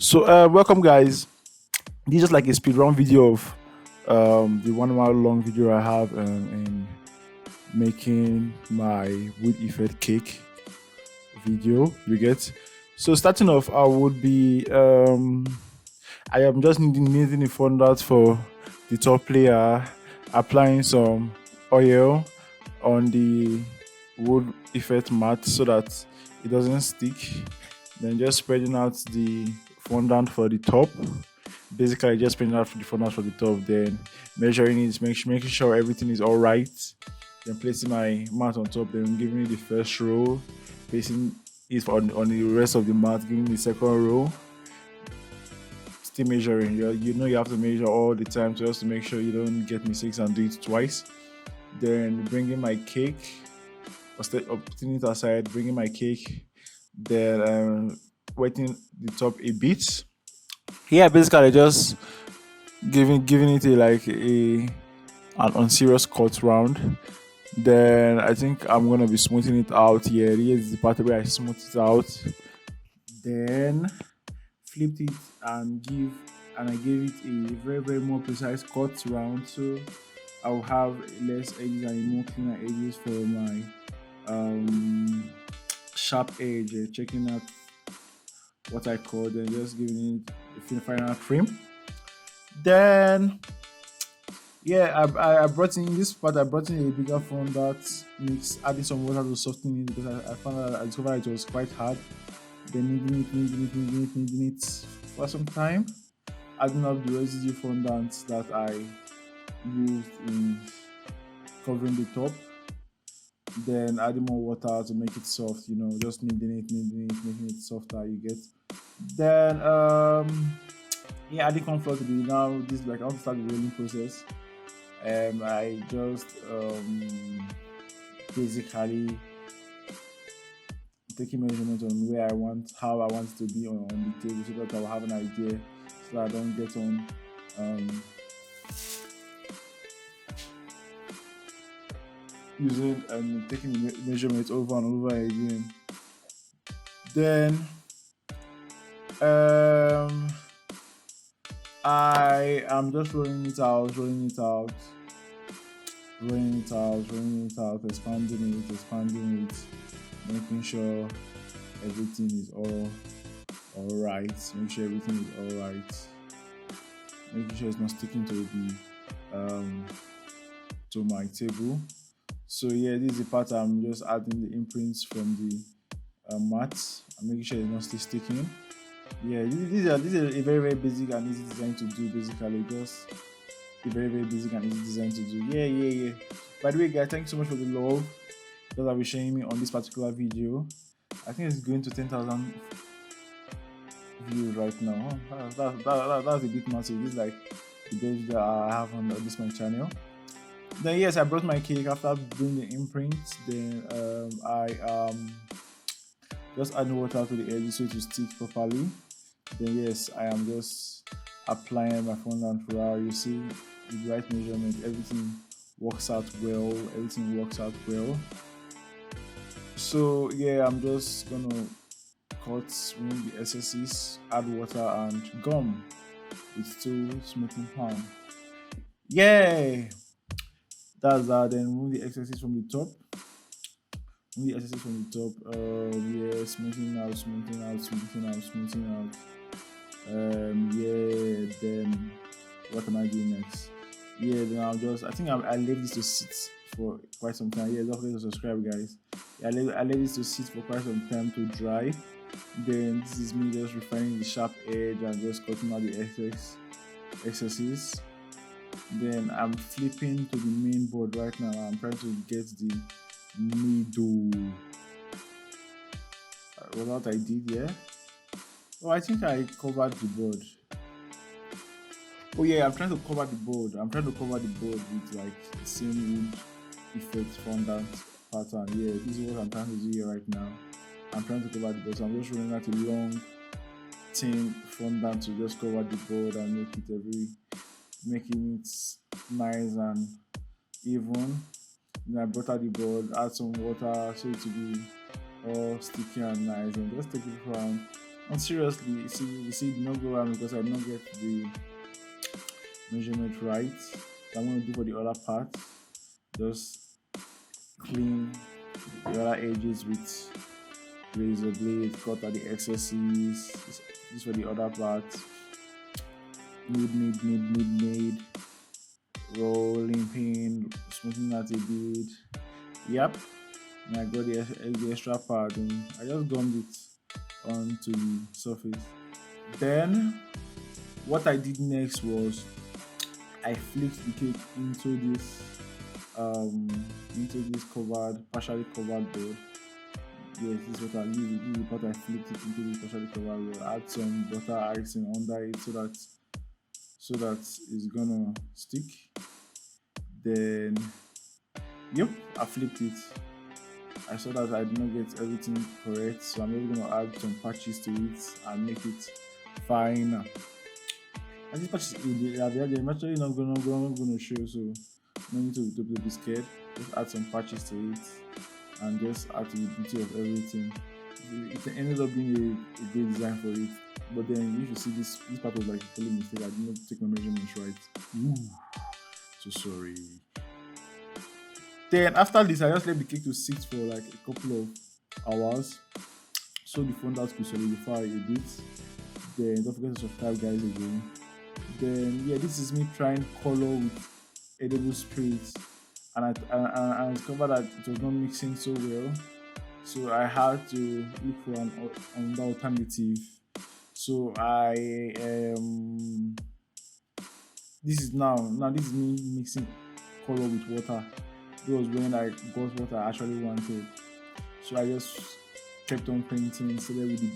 So, welcome, guys. This is just like a speed run video of the 1 hour long video I have in making my wood effect cake video. You get. So, starting off, I am just needing a fondant for the top layer, applying some oil on the wood effect mat so that it doesn't stick. Then just spreading out the fondant for the top. Basically, just spreading out the fondant for the top. Then measuring it, making sure everything is all right. Then placing my mat on top. Then giving me the first row, placing it on the rest of the mat, giving me the second row. Still measuring. You know you have to measure all the time just to make sure you don't get mistakes and do it twice. Then bringing my cake, or putting it aside, bringing my cake, then wetting the top a bit. Yeah, basically just giving it a like a an unserious cut round. Then I think I'm gonna be smoothing it out here. Here is the part where I smooth it out. Then flipped it and I gave it a very more precise cut round, so I'll have less edges and more cleaner edges for my um sharp edge, checking out what I call, then just giving it the final trim. Then yeah, I brought in this part. I brought in a bigger phone that mix adding some water to soften it because I found out I discovered it was quite hard. Then kneading it for some time, adding up the residue fondant that I used in covering the top. Then adding more water to make it soft. Just kneading it, making it softer. You get. Then yeah, adding corn flour to the now. This is like I want to start the rolling process. I just basically taking measurement on where I want, how I want it to be on the table, so that I'll have an idea, so that I don't get on using and taking the measurement over and over again. Then I am just rolling it out, expanding it, making sure everything is all right. Make sure everything is all right. Making sure it's not sticking to the to my table. So yeah, this is the part I'm just adding the imprints from the mat. I'm making sure it's not still sticking. Yeah, this is a very basic and easy design to do. Basically, just a very basic and easy design to do. Yeah. By the way, guys, thank you so much for the love that I'll be sharing me on this particular video. I think it's going to 10,000 views right now. That's a bit massive. This is like the best video I have on this my channel. Then yes, I brought my cake after doing the imprint. Then I just add water to the edges so it will stick properly. Then yes, I am just applying my fondant throughout. You see the right measurement, everything works out well. So yeah, I'm just gonna remove the excesses, add water and gum with two smoothing palm. Yay! That's that. Then remove the excesses from the top. Yeah, smoothing out. Yeah. Then what am I doing next? Yeah. Then I think I leave this to sit for quite some time. Yeah, don't forget to subscribe, guys. Yeah, I leave this to sit for quite some time to dry. Then this is me just refining the sharp edge and just cutting out the excesses. Then I'm flipping to the main board right now. I'm trying to get the middle. What I did, yeah. Oh, I think I covered the board. Oh yeah, I'm trying to cover the board. With like the same wood effect fondant pattern. Yeah, this is what I'm trying to do here right now. I'm trying to cover the board. So I'm just rolling out a long thin fondant to just cover the board and making it nice and even. Then I butter the board, add some water so it to be all sticky and nice, and just take it around And seriously, you see, it did not go around because I did not get the measurement right. So I'm going to do for the other part. Just clean the other edges with razor blade, cut out the excesses. This for the other part. Made. Rolling pin, smoothing out a bit. Yep. And I got the extra part and I just gummed it onto the surface. Then what I did next was I flipped the cake um into this partially covered board. Yes, this is what I use. This is the part I flipped it into this partially covered board. Add some butter icing under it so that it's gonna stick. Then yep, I flipped it. I saw that I did not get everything correct, so I'm just gonna add some patches to it and make it finer. And these patches they're actually not gonna show, so no need to be scared. Just add some patches to it and just add to the beauty of everything. It ended up being a great design for it. But then you should see this part was like a silly mistake. I did not take my measurements right. Ooh, so sorry. Then after this, I just left the cake to sit for like a couple of hours so the fondant could solidify a bit. Then don't forget to subscribe, guys, again. Then yeah, this is me trying color with edible spirits, and I discovered that it was not mixing so well. So I had to look for an alternative. So I this is me mixing color with water. It was when I got what I actually wanted. So I just kept on painting, started with the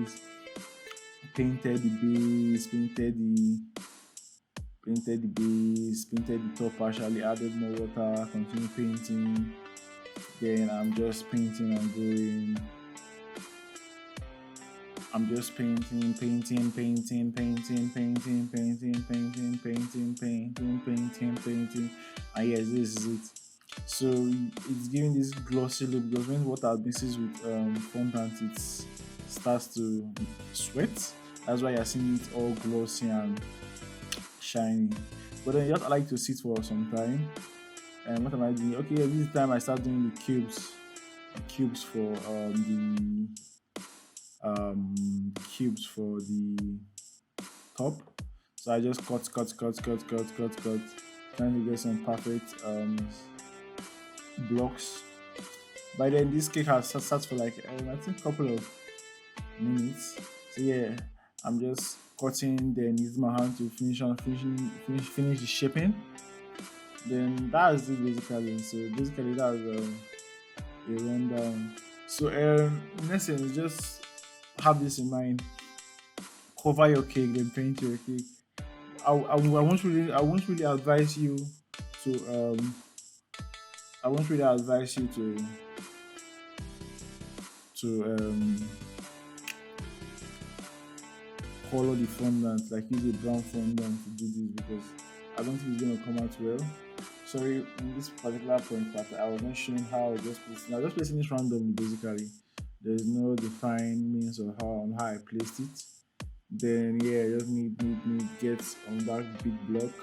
base, painted the base, painted the top partially, added more water, continued painting. Then I'm just painting and going. I'm just painting. And yes, this is it. So it's giving this glossy look because when water mixes with fondant, it starts to sweat. That's why you're seeing it all glossy and shiny. But then you just like to sit for some time. And what am I doing? Okay, this time I start doing the cubes for the top. So I just cut, trying to get some perfect blocks. By then this cake has sat for like I think a couple of minutes. So yeah, I'm just cutting, then use my hand to finish the shaping. Then that's it basically. So basically that's a rundown. So in essence, just have this in mind. Cover your cake, then paint your cake. I won't really advise you to I won't really advise you to color the fondant, like use a brown fondant to do this because I don't think it's gonna come out well. Sorry, in this particular point that I was not showing how I just placing this randomly basically. There's no defined means of how I placed it. Then yeah, just need get on that big block,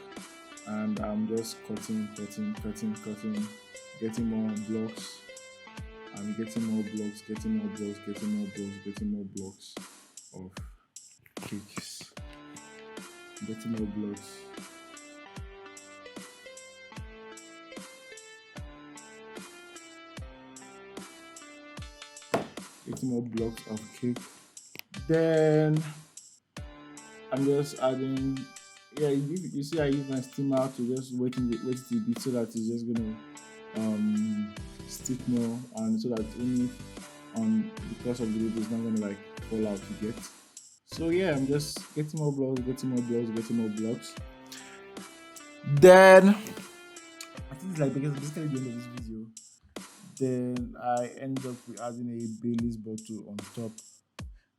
and I'm just cutting, getting more blocks, and getting more blocks of cakes, getting more blocks. Getting more blocks of cake. Then I'm just adding. Yeah, you see, I use my steamer to just wet it a bit so that it's just gonna stick more, and so that only on because of the lid it's not gonna like fall out to get. So yeah, I'm just getting more blocks. Then I think it's like because basically the end of this video. Then I ended up with adding a Bailey's bottle on top.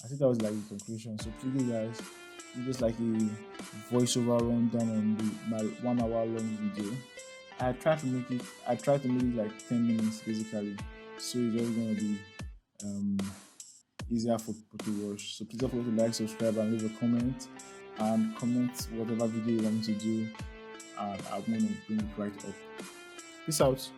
I think that was like the conclusion. So please guys, it's just like a voiceover rundown on my 1 hour long video. I tried to make it like 10 minutes basically. So it's just gonna be easier for people to watch. So please don't forget to like, subscribe, and leave a comment. And comment whatever video you want me to do, and I'm going to bring it right up. Peace out.